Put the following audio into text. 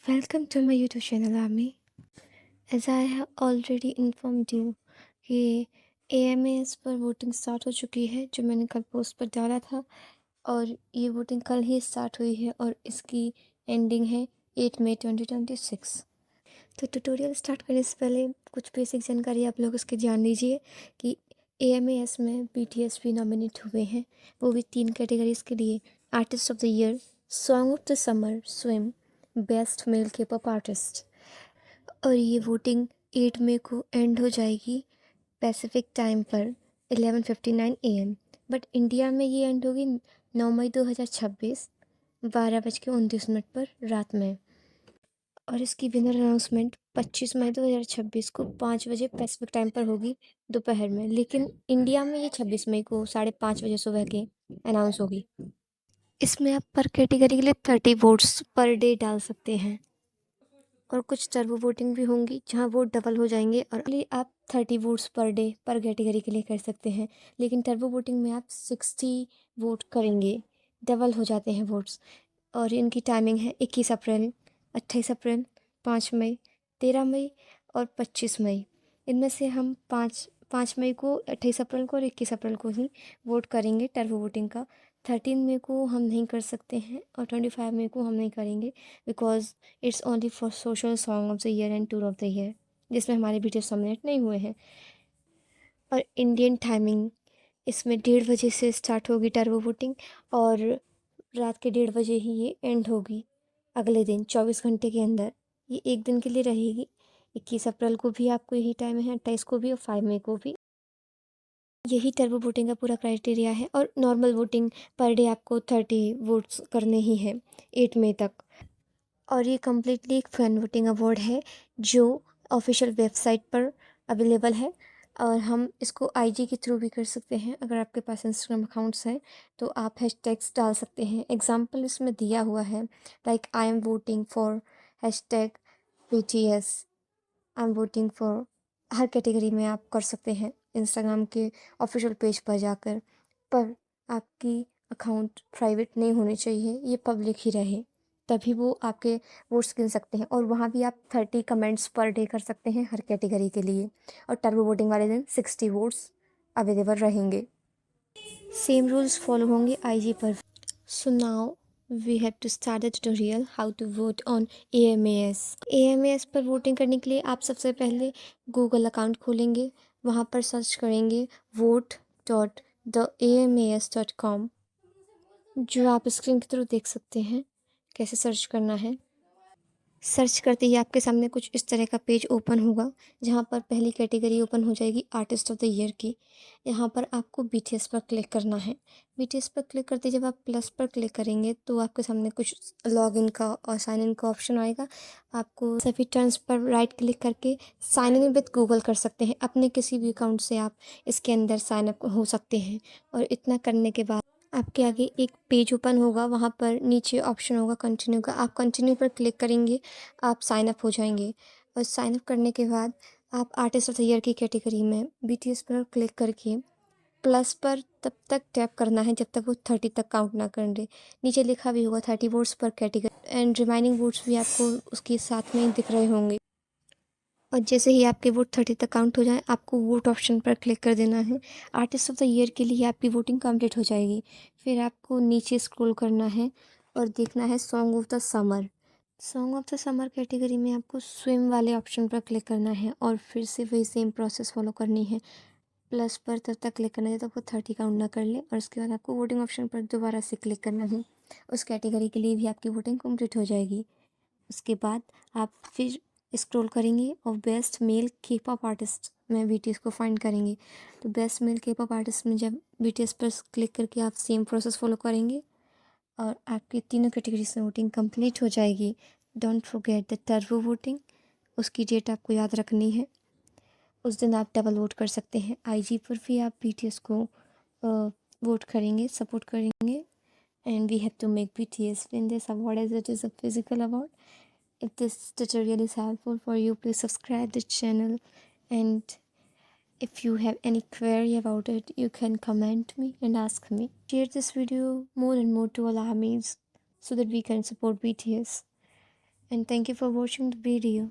Welcome to my YouTube channel, Ami. As I have already informed you कि AMAS पर voting start हो चुकी है, जो मैंने कल पोस्ट पर डाला था, और ये वोटिंग कल ही स्टार्ट हुई है और इसकी एंडिंग है 8 मई 2026। तो ट्यूटोरियल स्टार्ट करने से पहले कुछ बेसिक जानकारी आप लोग उसकी जान लीजिए कि AMAS में BTS भी नॉमिनेट हुए हैं, वो भी 3 कैटेगरीज के लिए: artist of the year, song of the summer, swim, best male के पॉप आर्टिस्ट। और ये वोटिंग 8 मई को एंड हो जाएगी पैसिफिक टाइम पर 11:59 AM। बट इंडिया में ये एंड होगी 9 मई 2026 12:29 पर रात में। और इसकी विनर अनाउंसमेंट 25 मई 2026 को 5 बजे पैसिफिक टाइम पर होगी दोपहर में, लेकिन इंडिया में ये 26 मई को 5:30 बजे सुबह के अनाउंस होगी। इसमें आप पर कैटेगरी के लिए 30 वोट्स पर डे डाल सकते हैं और कुछ टर्बो वोटिंग भी होंगी जहां वोट डबल हो जाएंगे, और आप 30 वोट्स पर डे पर कैटेगरी के लिए कर सकते हैं। लेकिन टर्बो वोटिंग में आप 60 वोट करेंगे, डबल हो जाते हैं वोट्स। और इनकी टाइमिंग है 21 अप्रैल, 28 अप्रैल, 5 मई, 13 मई और 25 मई। इनमें से हम 5 मई को, 28 अप्रैल को और 21 अप्रैल को ही वोट करेंगे टर्बो वोटिंग का। 13 मई को हम नहीं कर सकते हैं और 25 मई को हम नहीं करेंगे, because it's only for social song of the year and tour of the year, जिसमें हमारे BTS नॉमिनेट नहीं हुए हैं। और इंडियन टाइमिंग इसमें 1:30 बजे से स्टार्ट होगी टर्बो वोटिंग, और रात के 1:30 बजे ही ये एंड होगी। अगले दिन 24 घंटे के अंदर ये एक दिन के लिए रहेगी। 21 अप्रैल को भी आपको यही टाइम है, 28 को भी और 5 मई को भी। यही टर्बो वोटिंग का पूरा क्राइटेरिया है। और नॉर्मल वोटिंग पर डे आपको 30 वोट्स करने ही हैं 8 मई तक। और ये कम्प्लीटली एक फैन वोटिंग अवार्ड है जो ऑफिशियल वेबसाइट पर अवेलेबल है, और हम इसको IG के थ्रू भी कर सकते हैं। अगर आपके पास इंस्टाग्राम अकाउंट्स हैं तो आप हैशटैग्स डाल सकते हैं। एग्जाम्पल इसमें दिया हुआ है, like I am voting for hashtag BTS, I am voting for. Her category में आप कर सकते हैं इंस्टाग्राम के ऑफिशियल पेज पर जाकर, पर आपकी अकाउंट प्राइवेट नहीं होनी चाहिए, ये पब्लिक ही रहे, तभी वो आपके वोट्स गिन सकते हैं। और वहाँ भी आप 30 कमेंट्स पर डे कर सकते हैं हर कैटेगरी के लिए। और टर्बो वोटिंग वाले दिन 60 वोट्स अवेलेबल रहेंगे। सेम रूल्स फॉलो होंगे IG पर। So now we have to start the tutorial how to vote on AMAS। AMAS पर वोटिंग करने के लिए आप सबसे पहले गूगल अकाउंट खोलेंगे, वहाँ पर सर्च करेंगे vote.theamas.com, जो आप स्क्रीन की तरफ देख सकते हैं कैसे सर्च करना है। सर्च करते ही आपके सामने कुछ इस तरह का पेज ओपन होगा, जहाँ पर पहली कैटेगरी ओपन हो जाएगी आर्टिस्ट ऑफ द ईयर की। यहाँ पर आपको BTS पर क्लिक करना है। BTS पर क्लिक करते जब आप प्लस पर क्लिक करेंगे तो आपके सामने कुछ लॉगिन का और साइन इन का ऑप्शन आएगा। आपको सभी टर्न्स पर राइट क्लिक करके साइन इन विद गूगल कर सकते हैं। अपने किसी भी अकाउंट से आप इसके अंदर साइन अप हो सकते हैं। और इतना करने के बाद आपके आगे एक पेज ओपन होगा, वहाँ पर नीचे ऑप्शन होगा कंटिन्यू का। आप कंटिन्यू पर क्लिक करेंगे, आप साइन अप हो जाएंगे। और साइन अप करने के बाद आप आर्टिस्ट ऑफ द ईयर की कैटेगरी में BTS पर क्लिक करके प्लस पर तब तक टैप करना है जब तक वो 30 तक काउंट ना कर दे। नीचे लिखा भी होगा 30 वोट्स पर कैटेगरी, एंड रिमाइनिंग वोट्स भी आपको उसके साथ में दिख रहे होंगे। और जैसे ही आपके वोट 30 तक काउंट हो जाए, आपको वोट ऑप्शन पर क्लिक कर देना है। आर्टिस्ट ऑफ द ईयर के लिए आपकी वोटिंग कंप्लीट हो जाएगी। फिर आपको नीचे स्क्रॉल करना है और देखना है song of the summer. Song of the summer category में आपको स्विम वाले ऑप्शन पर क्लिक करना है और फिर से वही सेम प्रोसेस फॉलो करनी है। प्लस पर तब तक क्लिक करना है जब तक वो 30 काउंट ना कर ले, और उसके बाद आपको वोटिंग ऑप्शन पर दोबारा से क्लिक करना है। उस कैटेगरी के लिए भी आपकी वोटिंग कंप्लीट हो जाएगी। उसके बाद आप फिर स्क्रॉल करेंगे और बेस्ट मेल के पॉप आर्टिस्ट में BTS को फाइंड करेंगे। तो बेस्ट मेल के पॉप आर्टिस्ट में जब BTS पर क्लिक करके आप सेम प्रोसेस फॉलो करेंगे और आपकी तीनों कैटेगरीज में वोटिंग कंप्लीट हो जाएगी। Don't forget the turbo voting, उसकी डेट आपको याद रखनी है। उस दिन आप डबल वोट कर सकते हैं। IG पर भी आप BTS को वोट करेंगे, सपोर्ट करेंगे। And we have to make BTS win this award as it is a physical award. If this tutorial is helpful for you, please subscribe the channel, and if you have any query about it, you can comment me and ask me. Share this video more and more to all armies so that we can support BTS. and thank you for watching the video.